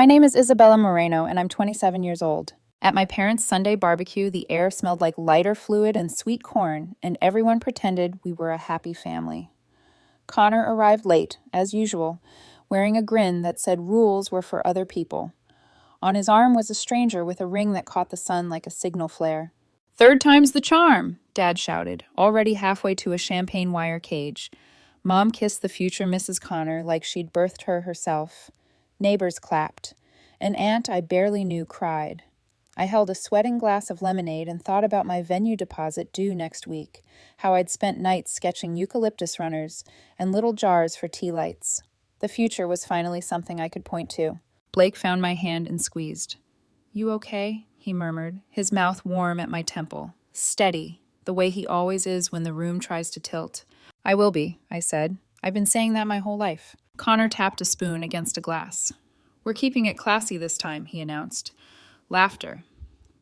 My name is Isabella Moreno, and I'm 27 years old. At my parents' Sunday barbecue, the air smelled like lighter fluid and sweet corn, and everyone pretended we were a happy family. Connor arrived late, as usual, wearing a grin that said rules were for other people. On his arm was a stranger with a ring that caught the sun like a signal flare. "Third time's the charm," Dad shouted, already halfway to a champagne wire cage. Mom kissed the future Mrs. Connor like she'd birthed her herself. Neighbors clapped. An aunt I barely knew cried. I held a sweating glass of lemonade and thought about my venue deposit due next week, how I'd spent nights sketching eucalyptus runners and little jars for tea lights. The future was finally something I could point to. Blake found my hand and squeezed. "You okay?" he murmured, his mouth warm at my temple. Steady, the way he always is when the room tries to tilt. "I will be," I said. "I've been saying that my whole life." Connor tapped a spoon against a glass. "We're keeping it classy this time," he announced. Laughter.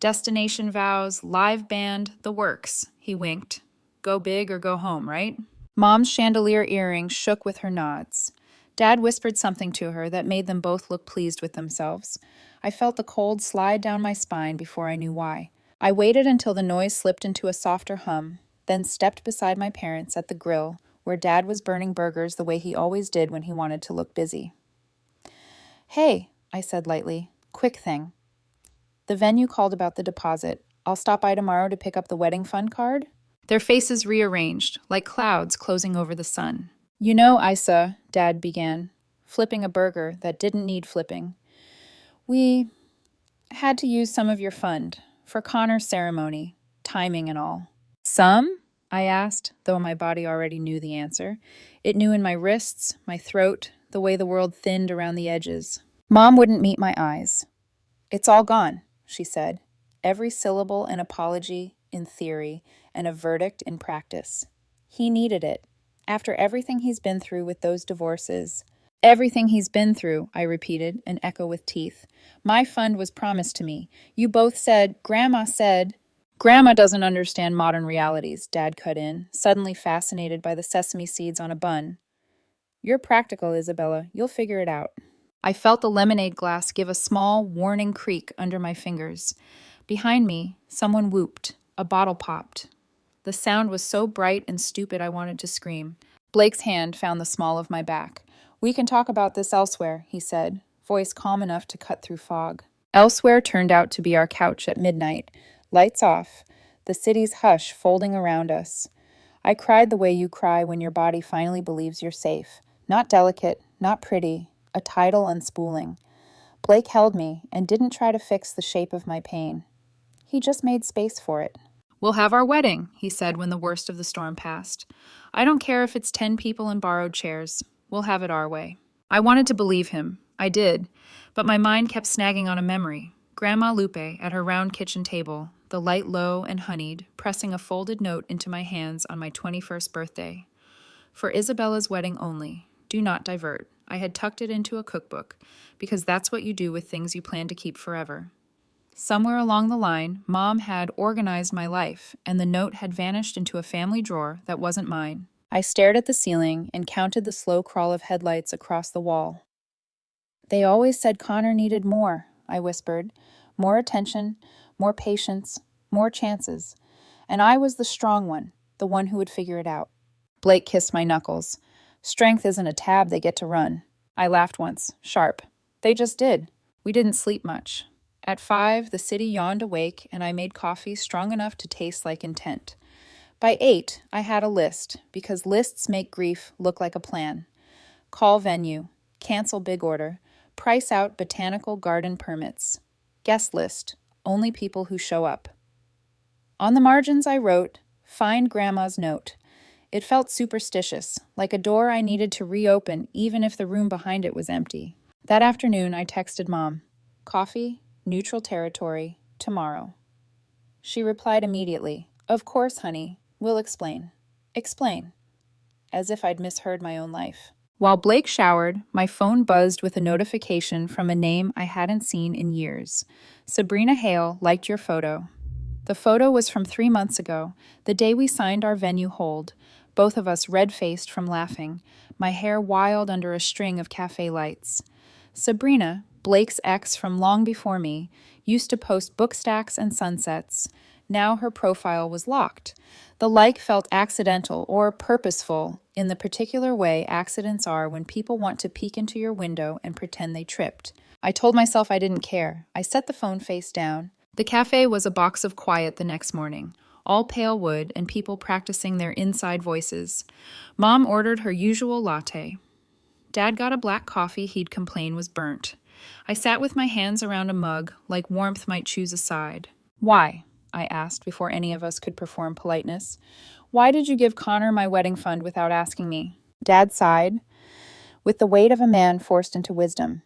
"Destination vows, live band, the works," he winked. "Go big or go home, right?" Mom's chandelier earring shook with her nods. Dad whispered something to her that made them both look pleased with themselves. I felt the cold slide down my spine before I knew why. I waited until the noise slipped into a softer hum, then stepped beside my parents at the grill, where Dad was burning burgers the way he always did when he wanted to look busy. "Hey," I said lightly. "Quick thing. The venue called about the deposit. I'll stop by tomorrow to pick up the wedding fund card?" Their faces rearranged, like clouds closing over the sun. "You know, Isa," Dad began, flipping a burger that didn't need flipping. "We had to use some of your fund for Connor's ceremony, timing and all." "Some?" I asked, though my body already knew the answer. It knew in my wrists, my throat, the way the world thinned around the edges. Mom wouldn't meet my eyes. "It's all gone," she said, every syllable an apology in theory and a verdict in practice. He needed it. After everything he's been through with those divorces. "Everything he's been through," I repeated, an echo with teeth. "My fund was promised to me. You both said, Grandma said—" "Grandma doesn't understand modern realities," Dad cut in, suddenly fascinated by the sesame seeds on a bun. "You're practical, Isabella. You'll figure it out." I felt the lemonade glass give a small, warning creak under my fingers. Behind me, someone whooped. A bottle popped. The sound was so bright and stupid I wanted to scream. Blake's hand found the small of my back. "We can talk about this elsewhere," he said, voice calm enough to cut through fog. Elsewhere turned out to be our couch at midnight. Lights off, the city's hush folding around us. I cried the way you cry when your body finally believes you're safe. Not delicate, not pretty, a tidal unspooling. Blake held me and didn't try to fix the shape of my pain. He just made space for it. "We'll have our wedding," he said when the worst of the storm passed. "I don't care if it's 10 people in borrowed chairs. We'll have it our way." I wanted to believe him. I did. But my mind kept snagging on a memory. Grandma Lupe at her round kitchen table, the light low and honeyed, pressing a folded note into my hands on my 21st birthday. "For Isabella's wedding only. Do not divert." I had tucked it into a cookbook, because that's what you do with things you plan to keep forever. Somewhere along the line, Mom had organized my life, and the note had vanished into a family drawer that wasn't mine. I stared at the ceiling and counted the slow crawl of headlights across the wall. "They always said Connor needed more," I whispered. "More attention, more patience, more chances. And I was the strong one, the one who would figure it out." Blake kissed my knuckles. "Strength isn't a tab they get to run." I laughed once, sharp. "They just did. We didn't sleep much." At 5, the city yawned awake, and I made coffee strong enough to taste like intent. By 8, I had a list, because lists make grief look like a plan. Call venue, cancel big order, price out botanical garden permits. Guest list, only people who show up. On the margins I wrote, "Find Grandma's note." It felt superstitious, like a door I needed to reopen even if the room behind it was empty. That afternoon, I texted Mom, "Coffee, neutral territory, tomorrow." She replied immediately, "Of course, honey. We'll explain." Explain. As if I'd misheard my own life. While Blake showered, my phone buzzed with a notification from a name I hadn't seen in years. "Sabrina Hale liked your photo." The photo was from 3 months ago, the day we signed our venue hold, both of us red-faced from laughing, my hair wild under a string of cafe lights. Sabrina, Blake's ex from long before me, used to post book stacks and sunsets. Now her profile was locked. The like felt accidental or purposeful in the particular way accidents are when people want to peek into your window and pretend they tripped. I told myself I didn't care. I set the phone face down. The cafe was a box of quiet the next morning, all pale wood and people practicing their inside voices. Mom ordered her usual latte. Dad got a black coffee he'd complain was burnt. I sat with my hands around a mug, like warmth might choose a side. "Why?" I asked before any of us could perform politeness. "Why did you give Connor my wedding fund without asking me?" Dad sighed, with the weight of a man forced into wisdom.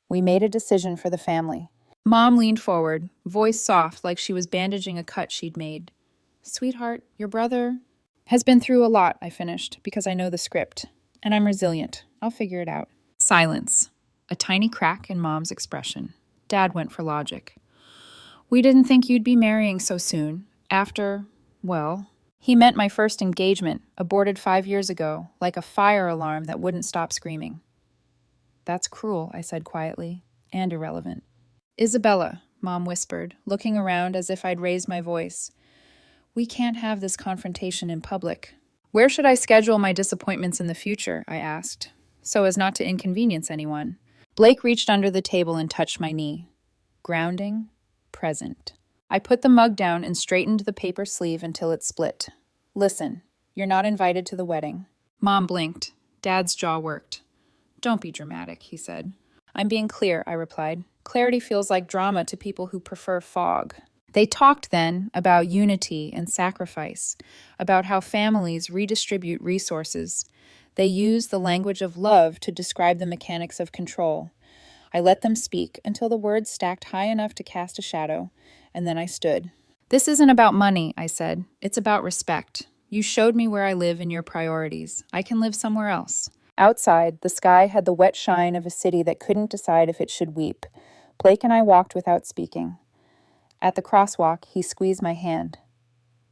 "We made a decision for the family." Mom leaned forward, voice soft like she was bandaging a cut she'd made. "Sweetheart, your brother has been through a lot," I finished, because I know the script. "And I'm resilient. I'll figure it out." Silence. A tiny crack in Mom's expression. Dad went for logic. "We didn't think you'd be marrying so soon. After, well, he meant my first engagement, aborted 5 years ago, like a fire alarm that wouldn't stop screaming." "That's cruel," I said quietly, "and irrelevant." "Isabella," Mom whispered, looking around as if I'd raised my voice. "We can't have this confrontation in public." "Where should I schedule my disappointments in the future?" I asked, so as not to inconvenience anyone. Blake reached under the table and touched my knee. Grounding, present. I put the mug down and straightened the paper sleeve until it split. "Listen, you're not invited to the wedding." Mom blinked. Dad's jaw worked. "Don't be dramatic," he said. "I'm being clear," I replied. "Clarity feels like drama to people who prefer fog." They talked then about unity and sacrifice, about how families redistribute resources. They use the language of love to describe the mechanics of control. I let them speak until the words stacked high enough to cast a shadow, and then I stood. "This isn't about money," I said. "It's about respect. You showed me where I live in your priorities. I can live somewhere else." Outside, the sky had the wet shine of a city that couldn't decide if it should weep. Blake and I walked without speaking. At the crosswalk, he squeezed my hand.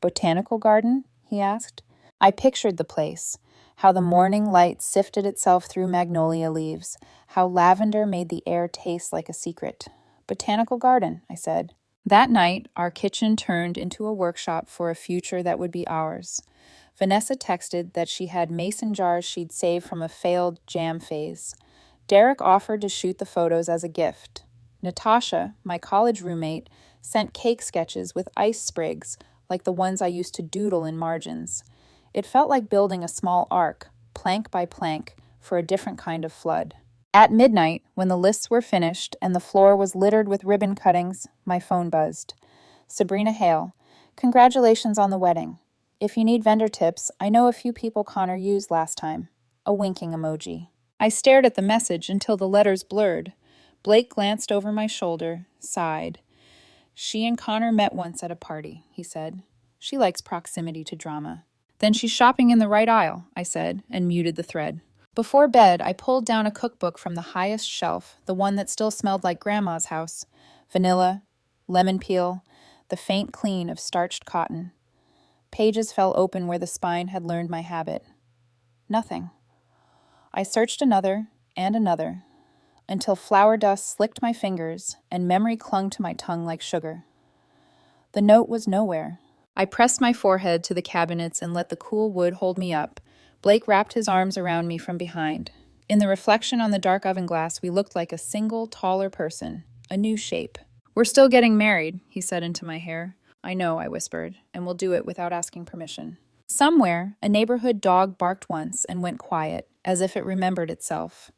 "Botanical garden?" he asked. I pictured the place, how the morning light sifted itself through magnolia leaves, how lavender made the air taste like a secret. "Botanical garden," I said. That night, our kitchen turned into a workshop for a future that would be ours. Vanessa texted that she had mason jars she'd saved from a failed jam phase. Derek offered to shoot the photos as a gift. Natasha, my college roommate, sent cake sketches with ice sprigs, like the ones I used to doodle in margins. It felt like building a small ark, plank by plank, for a different kind of flood. At midnight, when the lists were finished and the floor was littered with ribbon cuttings, my phone buzzed. "Sabrina Hale, congratulations on the wedding. If you need vendor tips, I know a few people Connor used last time." A winking emoji. I stared at the message until the letters blurred. Blake glanced over my shoulder, sighed. "She and Connor met once at a party," he said. "She likes proximity to drama." "Then she's shopping in the right aisle," I said, and muted the thread. Before bed, I pulled down a cookbook from the highest shelf, the one that still smelled like Grandma's house. Vanilla, lemon peel, the faint clean of starched cotton. Pages fell open where the spine had learned my habit. Nothing. I searched another and another, until flour dust slicked my fingers and memory clung to my tongue like sugar. The note was nowhere. I pressed my forehead to the cabinets and let the cool wood hold me up. Blake wrapped his arms around me from behind. In the reflection on the dark oven glass, we looked like a single, taller person, a new shape. "We're still getting married," he said into my hair. "I know," I whispered, "and we'll do it without asking permission." Somewhere, a neighborhood dog barked once and went quiet, as if it remembered itself.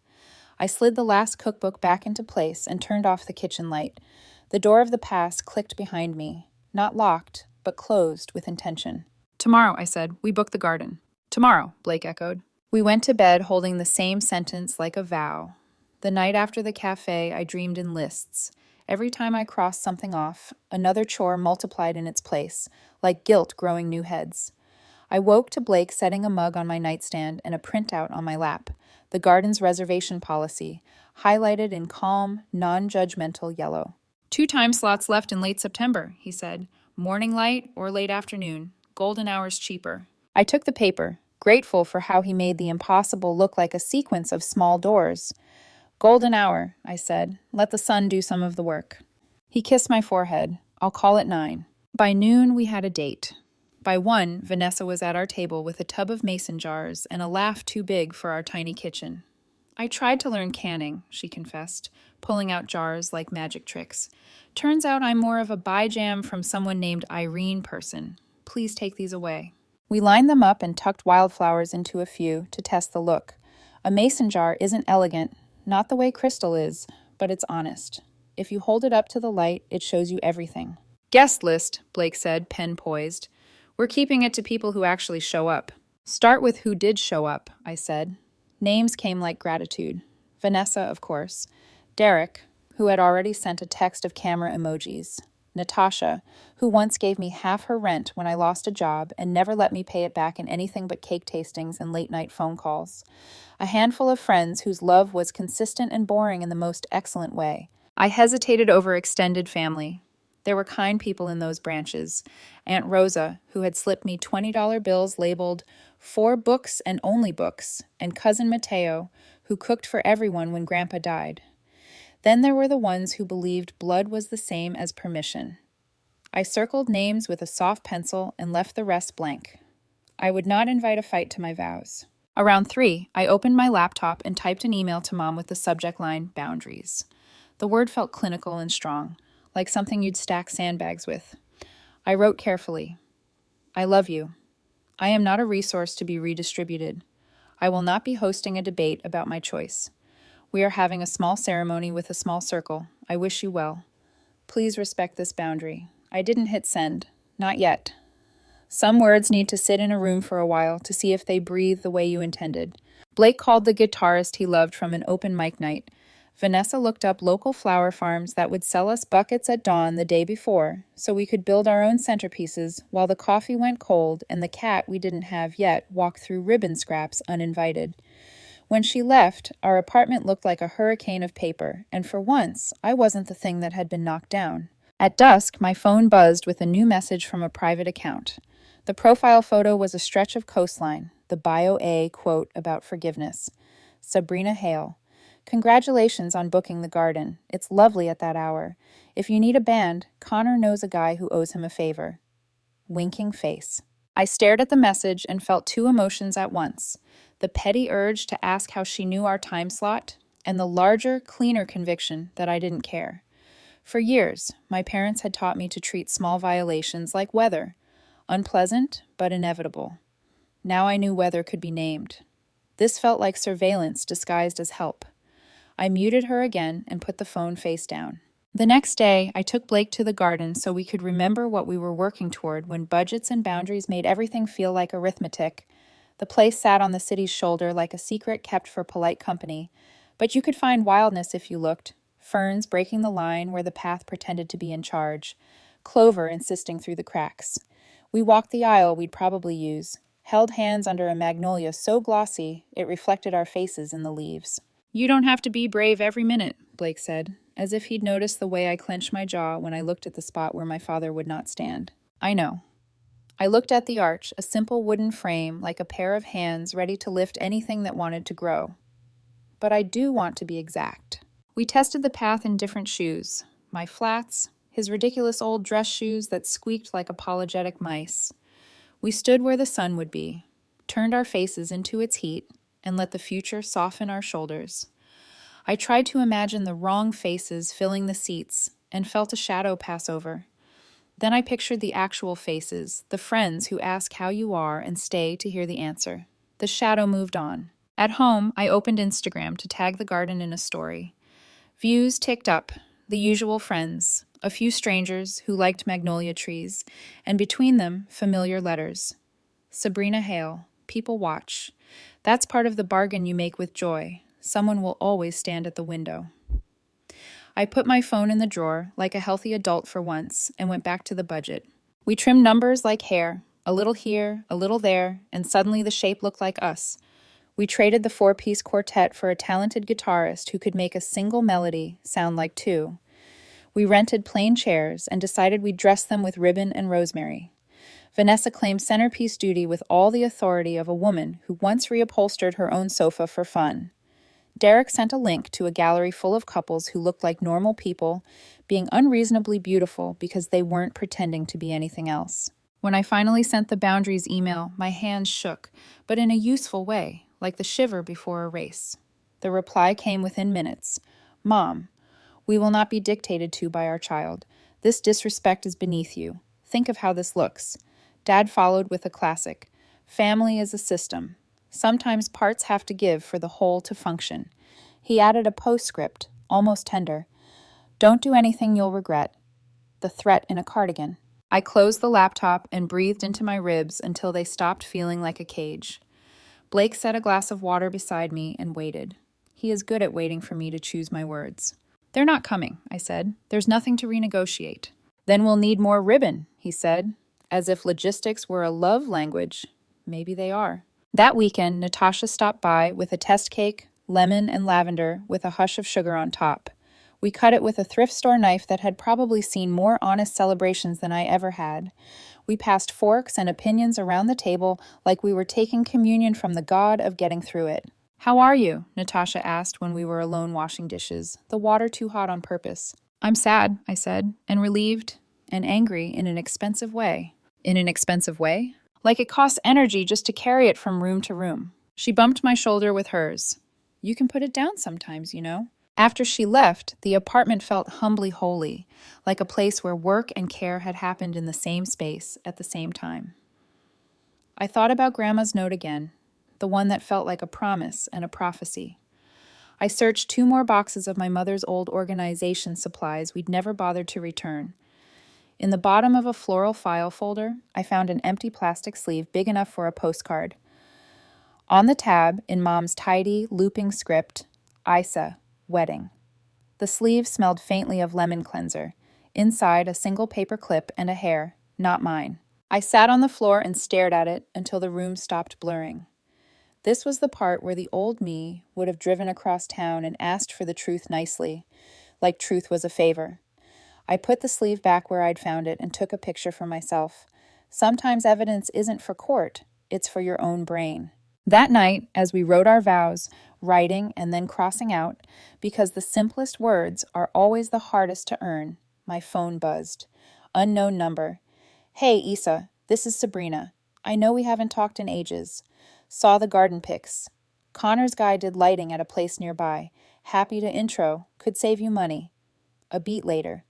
I slid the last cookbook back into place and turned off the kitchen light. The door of the past clicked behind me, not locked, but closed with intention. "Tomorrow," I said, "we book the garden." "Tomorrow," Blake echoed. We went to bed holding the same sentence like a vow. The night after the cafe, I dreamed in lists. Every time I crossed something off, another chore multiplied in its place, like guilt growing new heads. I woke to Blake setting a mug on my nightstand and a printout on my lap, the garden's reservation policy, highlighted in calm, non-judgmental yellow. 2 time slots left in late September, he said. Morning light or late afternoon. Golden hours cheaper. I took the paper, grateful for how he made the impossible look like a sequence of small doors. Golden hour, I said. Let the sun do some of the work. He kissed my forehead. I'll call it 9. By noon, we had a date. By 1, Vanessa was at our table with a tub of mason jars and a laugh too big for our tiny kitchen. I tried to learn canning, she confessed, pulling out jars like magic tricks. Turns out I'm more of a buy jam from someone named Irene person. Please take these away. We lined them up and tucked wildflowers into a few to test the look. A mason jar isn't elegant, not the way crystal is, but it's honest. If you hold it up to the light, it shows you everything. Guest list, Blake said, pen poised. We're keeping it to people who actually show up. Start with who did show up, I said. Names came like gratitude. Vanessa, of course. Derek, who had already sent a text of camera emojis. Natasha, who once gave me half her rent when I lost a job and never let me pay it back in anything but cake tastings and late-night phone calls. A handful of friends whose love was consistent and boring in the most excellent way. I hesitated over extended family. There were kind people in those branches. Aunt Rosa, who had slipped me $20 bills labeled "for books and only books," and Cousin Mateo, who cooked for everyone when Grandpa died. Then there were the ones who believed blood was the same as permission. I circled names with a soft pencil and left the rest blank. I would not invite a fight to my vows. Around 3, I opened my laptop and typed an email to Mom with the subject line, boundaries. The word felt clinical and strong, like something you'd stack sandbags with. I wrote carefully, I love you. I am not a resource to be redistributed. I will not be hosting a debate about my choice. We are having a small ceremony with a small circle. I wish you well. Please respect this boundary. I didn't hit send. Not yet. Some words need to sit in a room for a while to see if they breathe the way you intended. Blake called the guitarist he loved from an open mic night. Vanessa looked up local flower farms that would sell us buckets at dawn the day before, so we could build our own centerpieces while the coffee went cold and the cat we didn't have yet walked through ribbon scraps uninvited. When she left, our apartment looked like a hurricane of paper, and for once, I wasn't the thing that had been knocked down. At dusk, my phone buzzed with a new message from a private account. The profile photo was a stretch of coastline, the bio A quote about forgiveness. Sabrina Hale. Congratulations on booking the garden. It's lovely at that hour. If you need a band, Connor knows a guy who owes him a favor. Winking face. I stared at the message and felt 2 emotions at once. The petty urge to ask how she knew our time slot, and the larger, cleaner conviction that I didn't care. For years, my parents had taught me to treat small violations like weather, unpleasant but inevitable. Now I knew weather could be named. This felt like surveillance disguised as help. I muted her again and put the phone face down. The next day, I took Blake to the garden so we could remember what we were working toward when budgets and boundaries made everything feel like arithmetic. The place sat on the city's shoulder like a secret kept for polite company, but you could find wildness if you looked. Ferns breaking the line where the path pretended to be in charge. Clover insisting through the cracks. We walked the aisle we'd probably use, held hands under a magnolia so glossy it reflected our faces in the leaves. You don't have to be brave every minute, Blake said, as if he'd noticed the way I clenched my jaw when I looked at the spot where my father would not stand. I know. I looked at the arch, a simple wooden frame like a pair of hands ready to lift anything that wanted to grow. But I do want to be exact. We tested the path in different shoes. My flats, his ridiculous old dress shoes that squeaked like apologetic mice. We stood where the sun would be, turned our faces into its heat, and let the future soften our shoulders. I tried to imagine the wrong faces filling the seats and felt a shadow pass over. Then I pictured the actual faces, the friends who ask how you are and stay to hear the answer. The shadow moved on. At home, I opened Instagram to tag the garden in a story. Views ticked up, the usual friends, a few strangers who liked magnolia trees, and between them, familiar letters. Sabrina Hale, people watch. That's part of the bargain you make with joy. Someone will always stand at the window. I put my phone in the drawer, like a healthy adult for once, and went back to the budget. We trimmed numbers like hair, a little here, a little there, and suddenly the shape looked like us. We traded the 4-piece quartet for a talented guitarist who could make a single melody sound like 2. We rented plain chairs and decided we'd dress them with ribbon and rosemary. Vanessa claimed centerpiece duty with all the authority of a woman who once reupholstered her own sofa for fun. Derek sent a link to a gallery full of couples who looked like normal people, being unreasonably beautiful because they weren't pretending to be anything else. When I finally sent the boundaries email, my hands shook, but in a useful way, like the shiver before a race. The reply came within minutes. Mom, we will not be dictated to by our child. This disrespect is beneath you. Think of how this looks. Dad followed with a classic. Family is a system. Sometimes parts have to give for the whole to function. He added a postscript, almost tender. Don't do anything you'll regret. The threat in a cardigan. I closed the laptop and breathed into my ribs until they stopped feeling like a cage. Blake set a glass of water beside me and waited. He is good at waiting for me to choose my words. They're not coming, I said. There's nothing to renegotiate. Then we'll need more ribbon, he said, as if logistics were a love language. Maybe they are. That weekend, Natasha stopped by with a test cake, lemon and lavender with a hush of sugar on top. We cut it with a thrift store knife that had probably seen more honest celebrations than I ever had. We passed forks and opinions around the table like we were taking communion from the God of getting through it. How are you? Natasha asked when we were alone washing dishes, the water too hot on purpose. I'm sad, I said, and relieved and angry in an expensive way. In an expensive way? Like it costs energy just to carry it from room to room. She bumped my shoulder with hers. You can put it down sometimes, you know. After she left, the apartment felt humbly holy, like a place where work and care had happened in the same space at the same time. I thought about Grandma's note again, the one that felt like a promise and a prophecy. I searched 2 more boxes of my mother's old organization supplies we'd never bothered to return. In the bottom of a floral file folder, I found an empty plastic sleeve big enough for a postcard. On the tab, in Mom's tidy, looping script, Isa, wedding. The sleeve smelled faintly of lemon cleanser. Inside, a single paper clip and a hair, not mine. I sat on the floor and stared at it until the room stopped blurring. This was the part where the old me would have driven across town and asked for the truth nicely, like truth was a favor. I put the sleeve back where I'd found it and took a picture for myself. Sometimes evidence isn't for court, it's for your own brain. That night, as we wrote our vows, writing and then crossing out, because the simplest words are always the hardest to earn, my phone buzzed. Unknown number. Hey, Isa, this is Sabrina. I know we haven't talked in ages. Saw the garden pics. Connor's guy did lighting at a place nearby. Happy to intro. Could save you money. A beat later.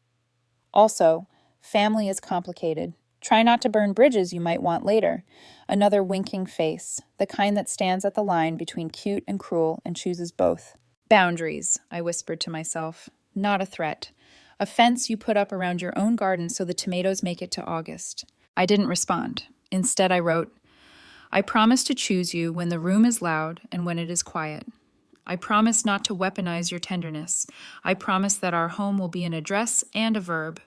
Also, family is complicated. Try not to burn bridges you might want later. Another winking face, the kind that stands at the line between cute and cruel and chooses both. Boundaries, I whispered to myself. Not a threat. A fence you put up around your own garden so the tomatoes make it to August. I didn't respond. Instead, I wrote, I promise to choose you when the room is loud and when it is quiet. I promise not to weaponize your tenderness. I promise that our home will be an address and a verb.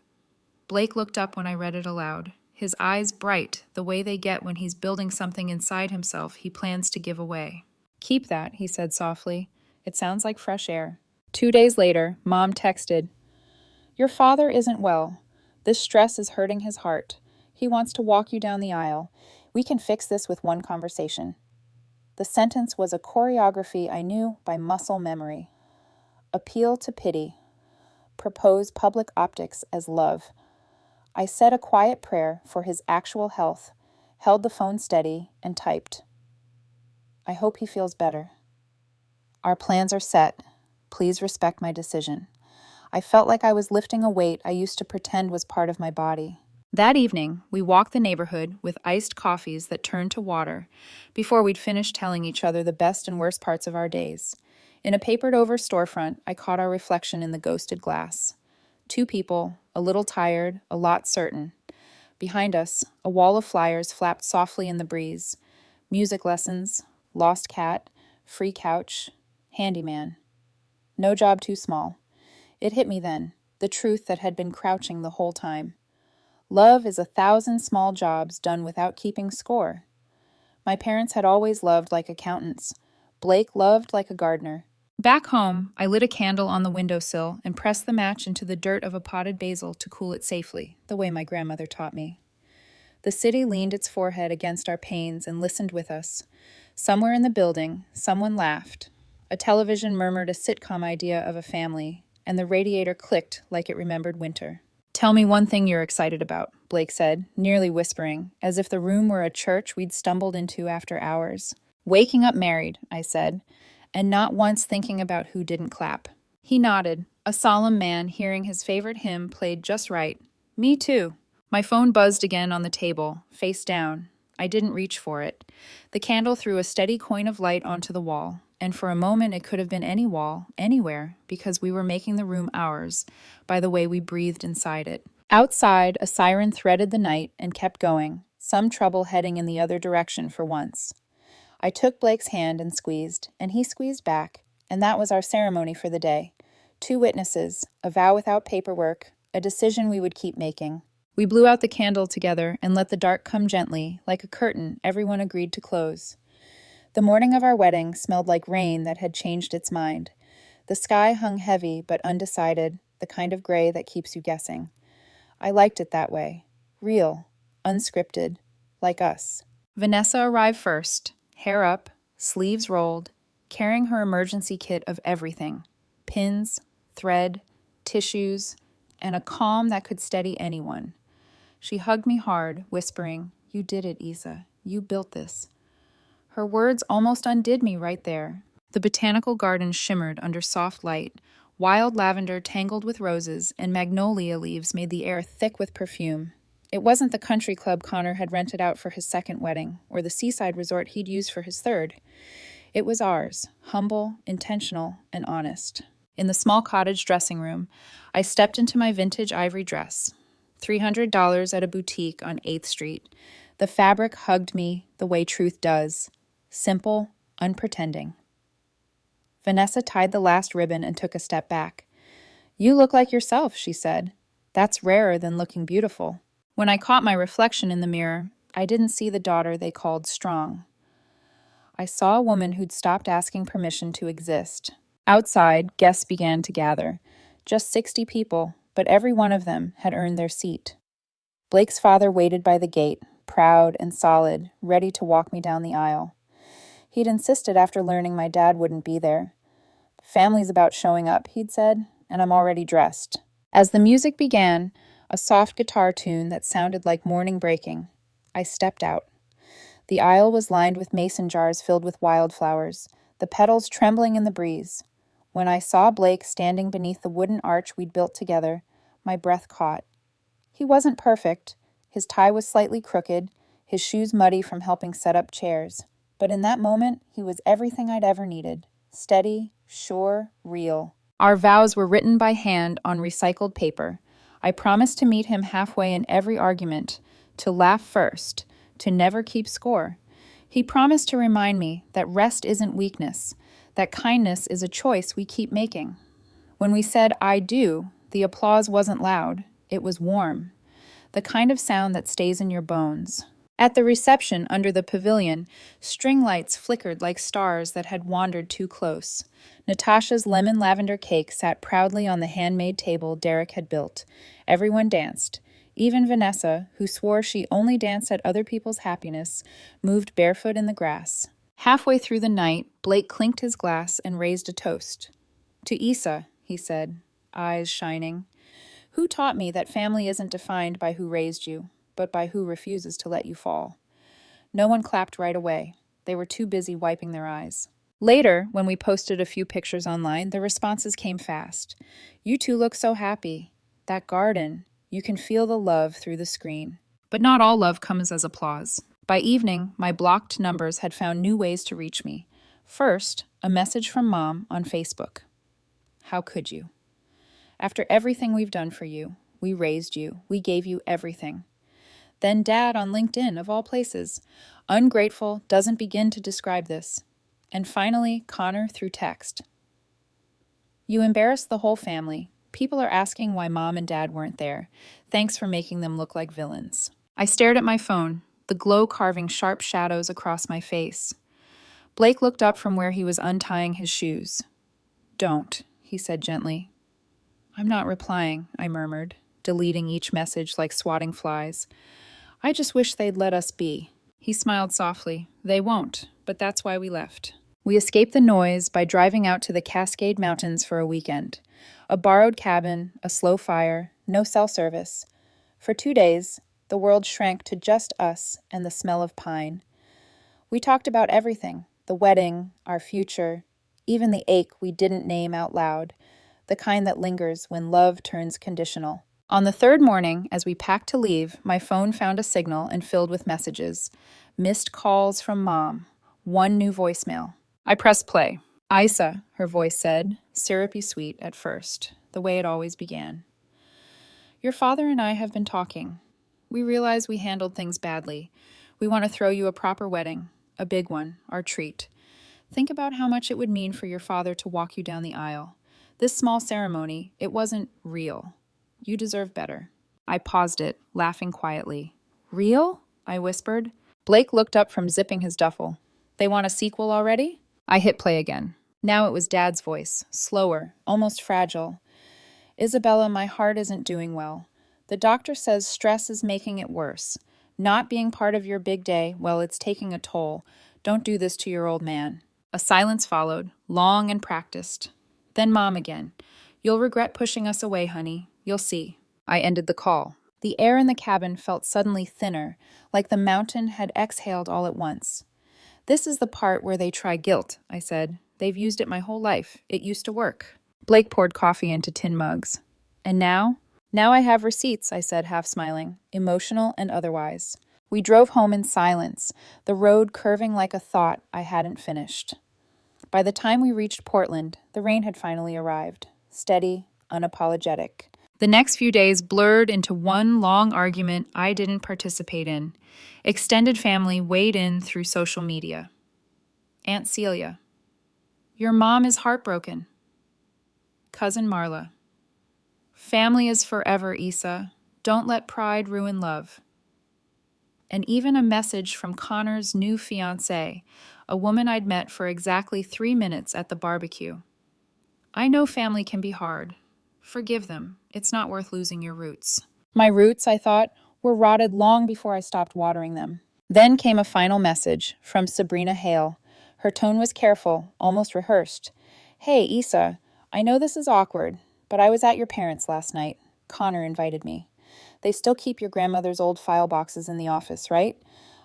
Blake looked up when I read it aloud, his eyes bright, the way they get when he's building something inside himself he plans to give away. Keep that, he said softly. It sounds like fresh air. 2 days later, Mom texted, Your father isn't well. This stress is hurting his heart. He wants to walk you down the aisle. We can fix this with one conversation. The sentence was a choreography I knew by muscle memory. Appeal to pity. Propose public optics as love. I said a quiet prayer for his actual health, held the phone steady, and typed. I hope he feels better. Our plans are set. Please respect my decision. I felt like I was lifting a weight I used to pretend was part of my body. That evening, we walked the neighborhood with iced coffees that turned to water before we'd finished telling each other the best and worst parts of our days. In a papered-over storefront, I caught our reflection in the ghosted glass. 2 people, a little tired, a lot certain. Behind us, a wall of flyers flapped softly in the breeze. Music lessons, lost cat, free couch, handyman. No job too small. It hit me then, the truth that had been crouching the whole time. Love is 1,000 small jobs done without keeping score. My parents had always loved like accountants. Blake loved like a gardener. Back home, I lit a candle on the windowsill and pressed the match into the dirt of a potted basil to cool it safely, the way my grandmother taught me. The city leaned its forehead against our panes and listened with us. Somewhere in the building, someone laughed. A television murmured a sitcom idea of a family, and the radiator clicked like it remembered winter. "Tell me one thing you're excited about," Blake said, nearly whispering, as if the room were a church we'd stumbled into after hours. "Waking up married," I said, and not once thinking about who didn't clap. He nodded, a solemn man hearing his favorite hymn played just right. Me too. My phone buzzed again on the table, face down. I didn't reach for it. The candle threw a steady coin of light onto the wall, and for a moment it could have been any wall, anywhere, because we were making the room ours, by the way we breathed inside it. Outside, a siren threaded the night and kept going, some trouble heading in the other direction for once. I took Blake's hand and squeezed, and he squeezed back, and that was our ceremony for the day. 2 witnesses, a vow without paperwork, a decision we would keep making. We blew out the candle together and let the dark come gently, like a curtain everyone agreed to close. The morning of our wedding smelled like rain that had changed its mind. The sky hung heavy but undecided, the kind of gray that keeps you guessing. I liked it that way. Real, unscripted, like us. Vanessa arrived first, hair up, sleeves rolled, carrying her emergency kit of everything. Pins, thread, tissues, and a calm that could steady anyone. She hugged me hard, whispering, "You did it, Isa. You built this." Her words almost undid me right there. The botanical garden shimmered under soft light. Wild lavender tangled with roses, and magnolia leaves made the air thick with perfume. It wasn't the country club Connor had rented out for his second wedding, or the seaside resort he'd used for his third. It was ours, humble, intentional, and honest. In the small cottage dressing room, I stepped into my vintage ivory dress. $300 at a boutique on 8th Street. The fabric hugged me the way truth does. Simple, unpretending. Vanessa tied the last ribbon and took a step back. "You look like yourself," she said. "That's rarer than looking beautiful." When I caught my reflection in the mirror, I didn't see the daughter they called strong. I saw a woman who'd stopped asking permission to exist. Outside, guests began to gather. Just 60 people, but every one of them had earned their seat. Blake's father waited by the gate, proud and solid, ready to walk me down the aisle. He'd insisted after learning my dad wouldn't be there. "Family's about showing up," he'd said, "and I'm already dressed." As the music began, a soft guitar tune that sounded like morning breaking, I stepped out. The aisle was lined with mason jars filled with wildflowers, the petals trembling in the breeze. When I saw Blake standing beneath the wooden arch we'd built together, my breath caught. He wasn't perfect. His tie was slightly crooked, his shoes muddy from helping set up chairs. But in that moment, he was everything I'd ever needed. Steady, sure, real. Our vows were written by hand on recycled paper. I promised to meet him halfway in every argument, to laugh first, to never keep score. He promised to remind me that rest isn't weakness, that kindness is a choice we keep making. When we said "I do," the applause wasn't loud. It was warm. The kind of sound that stays in your bones. At the reception under the pavilion, string lights flickered like stars that had wandered too close. Natasha's lemon lavender cake sat proudly on the handmade table Derek had built. Everyone danced. Even Vanessa, who swore she only danced at other people's happiness, moved barefoot in the grass. Halfway through the night, Blake clinked his glass and raised a toast. "To Isa," he said, eyes shining. "Who taught me that family isn't defined by who raised you, but by who refuses to let you fall?" No one clapped right away. They were too busy wiping their eyes. Later, when we posted a few pictures online, the responses came fast. "You two look so happy. That garden, you can feel the love through the screen." But not all love comes as applause. By evening, my blocked numbers had found new ways to reach me. First, a message from Mom on Facebook. "How could you? After everything we've done for you, we raised you, we gave you everything." Then Dad on LinkedIn, of all places. "Ungrateful doesn't begin to describe this." And finally, Connor through text. "You embarrassed the whole family. People are asking why Mom and Dad weren't there. Thanks for making them look like villains." I stared at my phone, the glow carving sharp shadows across my face. Blake looked up from where he was untying his shoes. "Don't," he said gently. "I'm not replying," I murmured, deleting each message like swatting flies. "I just wish they'd let us be." He smiled softly. "They won't, but that's why we left." We escaped the noise by driving out to the Cascade Mountains for a weekend. A borrowed cabin, a slow fire, no cell service. For 2 days, the world shrank to just us and the smell of pine. We talked about everything: the wedding, our future, even the ache we didn't name out loud, the kind that lingers when love turns conditional. On the third morning, as we packed to leave, my phone found a signal and filled with messages. Missed calls from Mom. One new voicemail. I pressed play. Isa, her voice said, syrupy sweet at first, the way it always began. Your father and I have been talking. We realize we handled things badly. We want to throw you a proper wedding, a big one, our treat. Think about how much it would mean for your father to walk you down the aisle. This small ceremony, it wasn't real. You deserve better. I paused it, laughing quietly. Real? I whispered. Blake looked up from zipping his duffel. They want a sequel already? I hit play again. Now it was Dad's voice, slower, almost fragile. Isabella, my heart isn't doing well. The doctor says stress is making it worse. Not being part of your big day, well, it's taking a toll. Don't do this to your old man. A silence followed, long and practiced. Then Mom again. You'll regret pushing us away, honey. You'll see. I ended the call. The air in the cabin felt suddenly thinner, like the mountain had exhaled all at once. This is the part where they try guilt, I said. They've used it my whole life. It used to work. Blake poured coffee into tin mugs. And now? Now I have receipts, I said, half smiling, emotional and otherwise. We drove home in silence, the road curving like a thought I hadn't finished. By the time we reached Portland, the rain had finally arrived, steady, unapologetic. The next few days blurred into one long argument I didn't participate in. Extended family weighed in through social media. Aunt Celia. Your mom is heartbroken. Cousin Marla. Family is forever, Isa. Don't let pride ruin love. And even a message from Connor's new fiancée, a woman I'd met for exactly 3 minutes at the barbecue. I know family can be hard. Forgive them. It's not worth losing your roots. My roots, I thought, were rotted long before I stopped watering them. Then came a final message from Sabrina Hale. Her tone was careful, almost rehearsed. Hey, Isa, I know this is awkward, but I was at your parents' last night. Connor invited me. They still keep your grandmother's old file boxes in the office, right?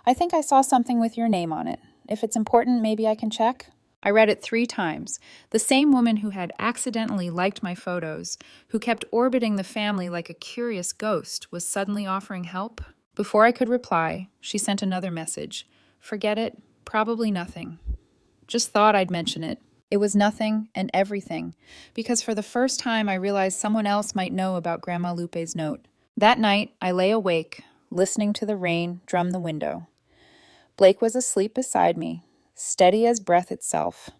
I think I saw something with your name on it. If it's important, maybe I can check? I read it 3 times. The same woman who had accidentally liked my photos, who kept orbiting the family like a curious ghost, was suddenly offering help. Before I could reply, she sent another message. Forget it. Probably nothing. Just thought I'd mention it. It was nothing and everything, because for the first time I realized someone else might know about Grandma Lupe's note. That night, I lay awake, listening to the rain drum the window. Blake was asleep beside me, steady as breath itself.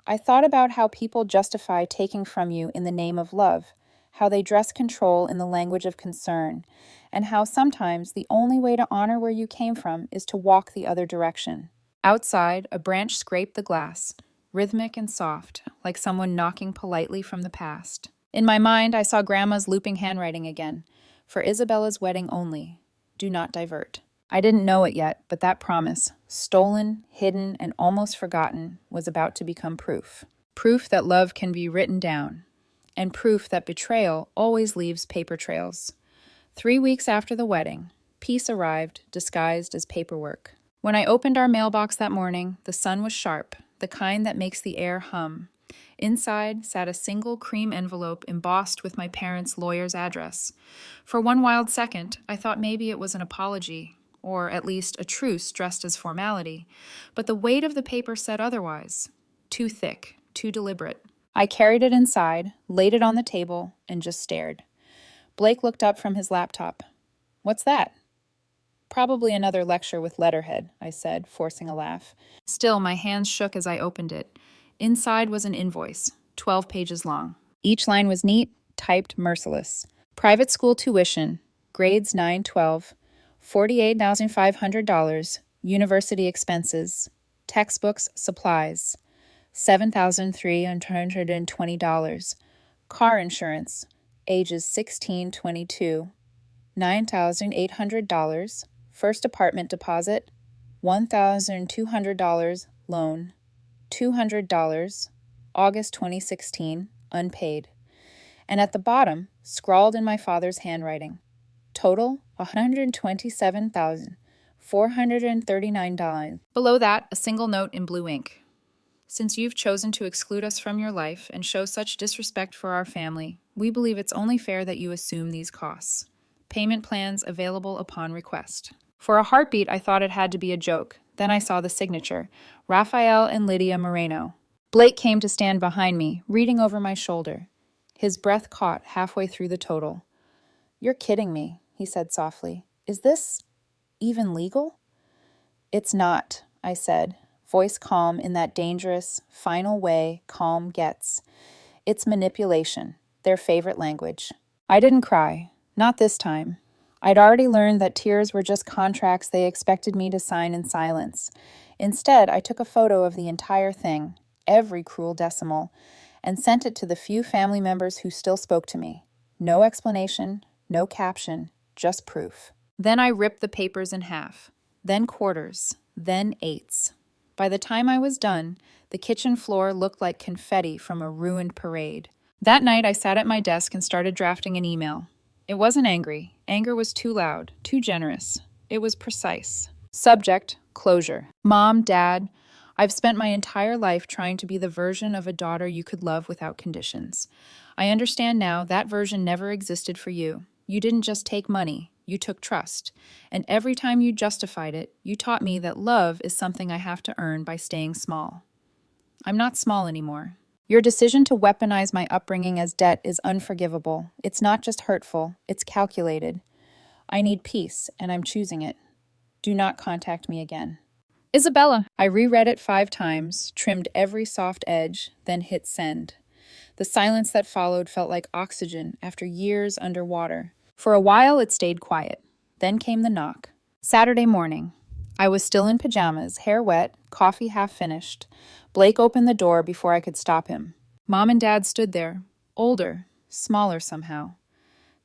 I thought about how people justify taking from you in the name of love, how they dress control in the language of concern, and how sometimes the only way to honor where you came from is to walk the other direction. Outside, a branch scraped the glass, rhythmic and soft, like someone knocking politely from the past. In my mind, I saw Grandma's looping handwriting again. For Isabella's wedding only. Do not divert. I didn't know it yet, but that promise, stolen, hidden, and almost forgotten, was about to become proof. Proof that love can be written down. And proof that betrayal always leaves paper trails. 3 weeks after the wedding, peace arrived, disguised as paperwork. When I opened our mailbox that morning, the sun was sharp, the kind that makes the air hum. Inside sat a single cream envelope embossed with my parents' lawyer's address. For one wild second, I thought maybe it was an apology, or at least a truce dressed as formality, but the weight of the paper said otherwise. Too thick, too deliberate. I carried it inside, laid it on the table, and just stared. Blake looked up from his laptop. What's that? Probably another lecture with letterhead, I said, forcing a laugh. Still, my hands shook as I opened it. Inside was an invoice, 12 pages long. Each line was neat, typed merciless. Private school tuition, grades 9-12, $48,500, university expenses, textbooks, supplies, $7,320, car insurance, ages 16-22, $9,800, first apartment deposit, $1,200 loan. $200, August 2016, unpaid. And at the bottom, scrawled in my father's handwriting, total $127,439. Below that, a single note in blue ink. Since you've chosen to exclude us from your life and show such disrespect for our family, we believe it's only fair that you assume these costs. Payment plans available upon request. For a heartbeat, I thought it had to be a joke. Then I saw the signature, Raphael and Lydia Moreno. Blake came to stand behind me, reading over my shoulder. His breath caught halfway through the total. "You're kidding me," he said softly. "Is this even legal?" "It's not," I said, voice calm in that dangerous, final way calm gets. "It's manipulation, their favorite language." I didn't cry. Not this time. I'd already learned that tears were just contracts they expected me to sign in silence. Instead, I took a photo of the entire thing, every cruel decimal, and sent it to the few family members who still spoke to me. No explanation, no caption, just proof. Then I ripped the papers in half, then quarters, then eighths. By the time I was done, the kitchen floor looked like confetti from a ruined parade. That night, I sat at my desk and started drafting an email. It wasn't angry. Anger was too loud, too generous. It was precise. Subject, closure. Mom, Dad, I've spent my entire life trying to be the version of a daughter you could love without conditions. I understand now that version never existed for you. You didn't just take money, you took trust. And every time you justified it, you taught me that love is something I have to earn by staying small. I'm not small anymore. Your decision to weaponize my upbringing as debt is unforgivable. It's not just hurtful, it's calculated. I need peace, and I'm choosing it. Do not contact me again. Isabella. I reread it 5 times, trimmed every soft edge, then hit send. The silence that followed felt like oxygen after years underwater. For a while, it stayed quiet. Then came the knock. Saturday morning. I was still in pajamas, hair wet, coffee half finished. Blake opened the door before I could stop him. Mom and Dad stood there, older, smaller somehow.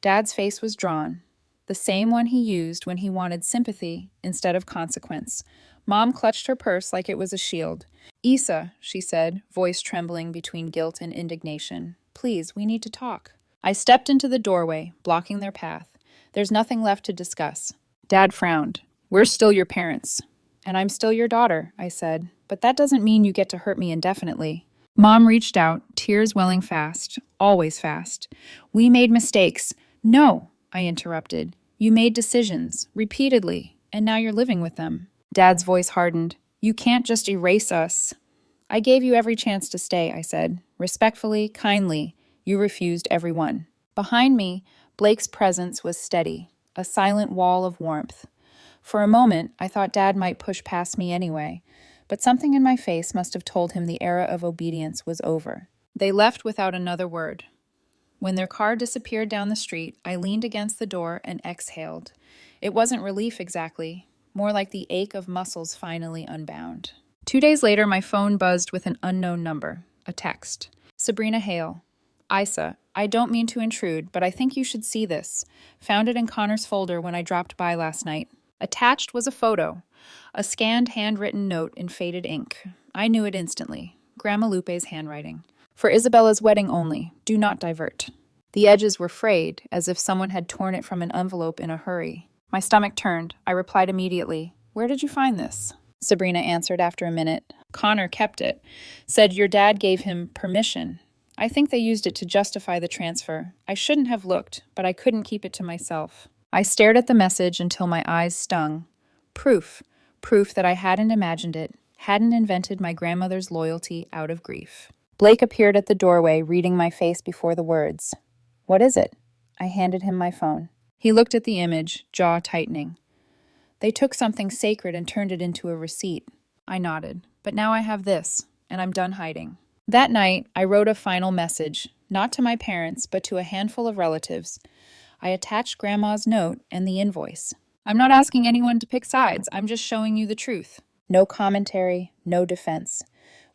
Dad's face was drawn, the same one he used when he wanted sympathy instead of consequence. Mom clutched her purse like it was a shield. "Issa," she said, voice trembling between guilt and indignation. "Please, we need to talk." I stepped into the doorway, blocking their path. "There's nothing left to discuss." Dad frowned. "We're still your parents." "And I'm still your daughter," I said. "But that doesn't mean you get to hurt me indefinitely." Mom reached out, tears welling fast, always fast. "We made mistakes." "No," I interrupted. "You made decisions, repeatedly, and now you're living with them." Dad's voice hardened. "You can't just erase us." "I gave you every chance to stay," I said. Respectfully, kindly, you refused every one. Behind me, Blake's presence was steady, a silent wall of warmth. For a moment, I thought Dad might push past me anyway, but something in my face must have told him the era of obedience was over. They left without another word. When their car disappeared down the street, I leaned against the door and exhaled. It wasn't relief exactly, more like the ache of muscles finally unbound. 2 days later, my phone buzzed with an unknown number, a text. "Sabrina Hale. Isa, I don't mean to intrude, but I think you should see this. Found it in Connor's folder when I dropped by last night." Attached was a photo, a scanned handwritten note in faded ink. I knew it instantly. Grandma Lupe's handwriting. "For Isabella's wedding only. Do not divert." The edges were frayed, as if someone had torn it from an envelope in a hurry. My stomach turned. I replied immediately. "Where did you find this?" Sabrina answered after a minute. "Connor kept it. Said your dad gave him permission. I think they used it to justify the transfer. I shouldn't have looked, but I couldn't keep it to myself." I stared at the message until my eyes stung. Proof. Proof that I hadn't imagined it, hadn't invented my grandmother's loyalty out of grief. Blake appeared at the doorway, reading my face before the words. "What is it?" I handed him my phone. He looked at the image, jaw tightening. "They took something sacred and turned it into a receipt." I nodded. "But now I have this, and I'm done hiding." That night, I wrote a final message, not to my parents, but to a handful of relatives. I attached Grandma's note and the invoice. "I'm not asking anyone to pick sides. I'm just showing you the truth." No commentary, no defense.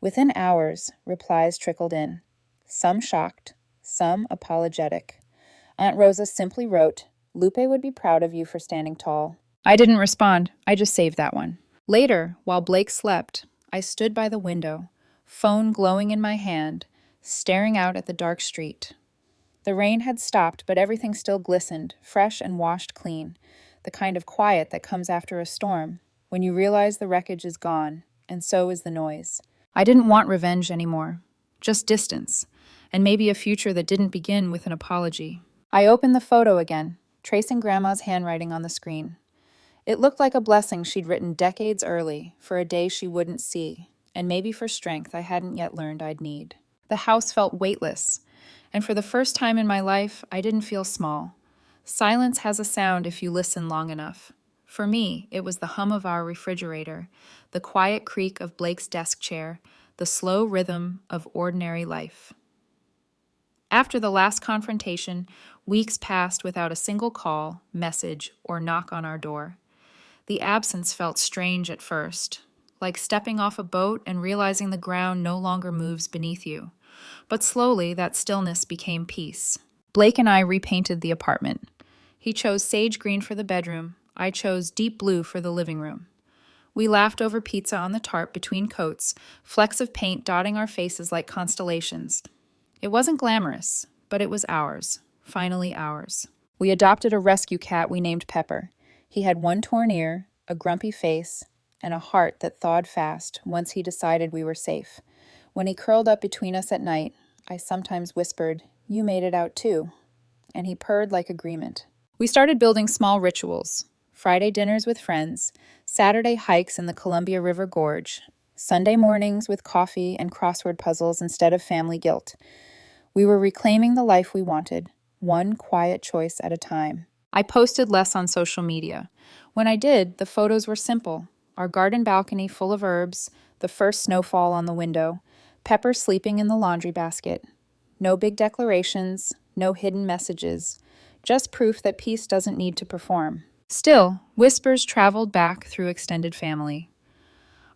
Within hours, replies trickled in. Some shocked, some apologetic. Aunt Rosa simply wrote, "Lupe would be proud of you for standing tall." I didn't respond. I just saved that one. Later, while Blake slept, I stood by the window, phone glowing in my hand, staring out at the dark street. The rain had stopped, but everything still glistened, fresh and washed clean, the kind of quiet that comes after a storm, when you realize the wreckage is gone, and so is the noise. I didn't want revenge anymore, just distance, and maybe a future that didn't begin with an apology. I opened the photo again, tracing Grandma's handwriting on the screen. It looked like a blessing she'd written decades early for a day she wouldn't see, and maybe for strength I hadn't yet learned I'd need. The house felt weightless, and for the first time in my life, I didn't feel small. Silence has a sound if you listen long enough. For me, it was the hum of our refrigerator, the quiet creak of Blake's desk chair, the slow rhythm of ordinary life. After the last confrontation, weeks passed without a single call, message, or knock on our door. The absence felt strange at first, like stepping off a boat and realizing the ground no longer moves beneath you. But slowly, that stillness became peace. Blake and I repainted the apartment. He chose sage green for the bedroom. I chose deep blue for the living room. We laughed over pizza on the tarp between coats, flecks of paint dotting our faces like constellations. It wasn't glamorous, but it was ours, finally ours. We adopted a rescue cat we named Pepper. He had one torn ear, a grumpy face, and a heart that thawed fast once he decided we were safe. When he curled up between us at night, I sometimes whispered, "You made it out too," and he purred like agreement. We started building small rituals: Friday dinners with friends, Saturday hikes in the Columbia River Gorge, Sunday mornings with coffee and crossword puzzles instead of family guilt. We were reclaiming the life we wanted, one quiet choice at a time. I posted less on social media. When I did, the photos were simple: our garden balcony full of herbs, the first snowfall on the window, Pepper sleeping in the laundry basket. No big declarations, no hidden messages, just proof that peace doesn't need to perform. Still, whispers traveled back through extended family.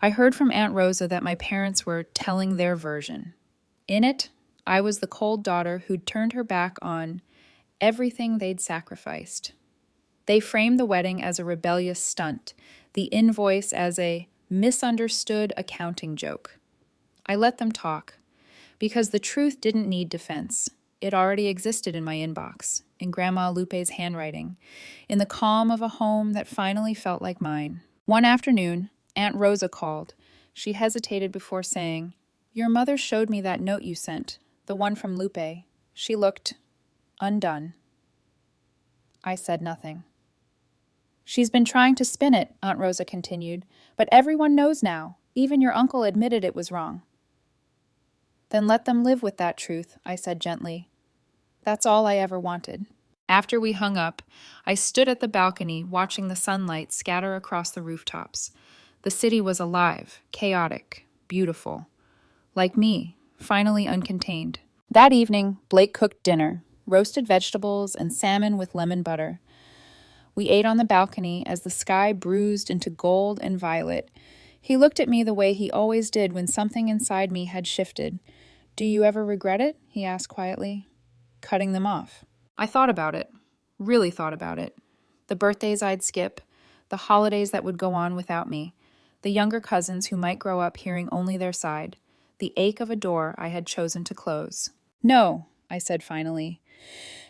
I heard from Aunt Rosa that my parents were telling their version. In it, I was the cold daughter who'd turned her back on everything they'd sacrificed. They framed the wedding as a rebellious stunt, the invoice as a misunderstood accounting joke. I let them talk, because the truth didn't need defense. It already existed in my inbox, in Grandma Lupe's handwriting, in the calm of a home that finally felt like mine. One afternoon, Aunt Rosa called. She hesitated before saying, "Your mother showed me that note you sent, the one from Lupe. She looked undone." I said nothing. "She's been trying to spin it," Aunt Rosa continued, "but everyone knows now. Even your uncle admitted it was wrong." "Then let them live with that truth," I said gently. That's all I ever wanted. After we hung up, I stood at the balcony watching the sunlight scatter across the rooftops. The city was alive, chaotic, beautiful. Like me, finally uncontained. That evening, Blake cooked dinner, roasted vegetables and salmon with lemon butter. We ate on the balcony as the sky bruised into gold and violet. He looked at me the way he always did when something inside me had shifted. "Do you ever regret it?" he asked quietly. "Cutting them off." I thought about it, really thought about it. The birthdays I'd skip, the holidays that would go on without me, the younger cousins who might grow up hearing only their side, the ache of a door I had chosen to close. "No," I said finally,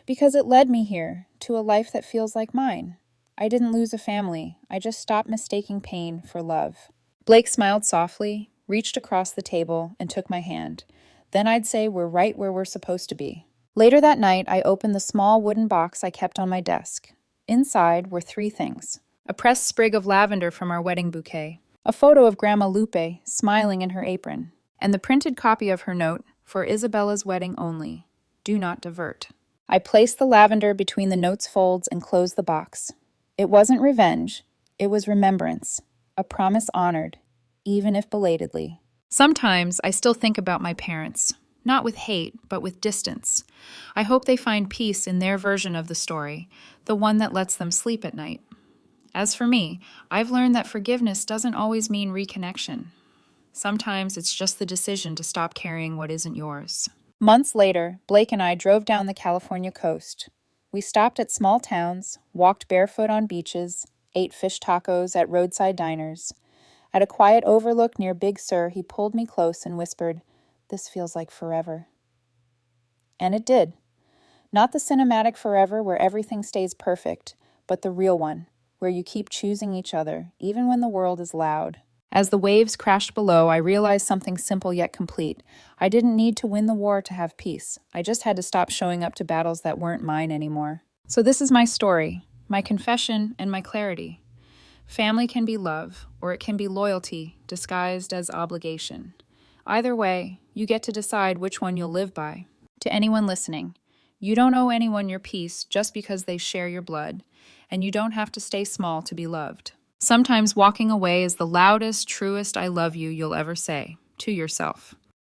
"because it led me here, to a life that feels like mine. I didn't lose a family, I just stopped mistaking pain for love." Blake smiled softly, reached across the table, and took my hand. Then I'd say we're right where we're supposed to be. Later that night, I opened the small wooden box I kept on my desk. Inside were 3 things: a pressed sprig of lavender from our wedding bouquet, a photo of Grandma Lupe smiling in her apron, and the printed copy of her note, "For Isabella's wedding only. Do not divert." I placed the lavender between the note's folds and closed the box. It wasn't revenge, it was remembrance, a promise honored, even if belatedly. Sometimes I still think about my parents, not with hate, but with distance. I hope they find peace in their version of the story, the one that lets them sleep at night. As for me, I've learned that forgiveness doesn't always mean reconnection. Sometimes it's just the decision to stop carrying what isn't yours. Months later, Blake and I drove down the California coast. We stopped at small towns, walked barefoot on beaches, ate fish tacos at roadside diners. At a quiet overlook near Big Sur, he pulled me close and whispered, "This feels like forever." And it did. Not the cinematic forever where everything stays perfect, but the real one, where you keep choosing each other, even when the world is loud. As the waves crashed below, I realized something simple yet complete. I didn't need to win the war to have peace. I just had to stop showing up to battles that weren't mine anymore. So this is my story, my confession, and my clarity. Family can be love, or it can be loyalty disguised as obligation. Either way, you get to decide which one you'll live by. To anyone listening, you don't owe anyone your peace just because they share your blood, and you don't have to stay small to be loved. Sometimes walking away is the loudest, truest "I love you" you'll ever say to yourself.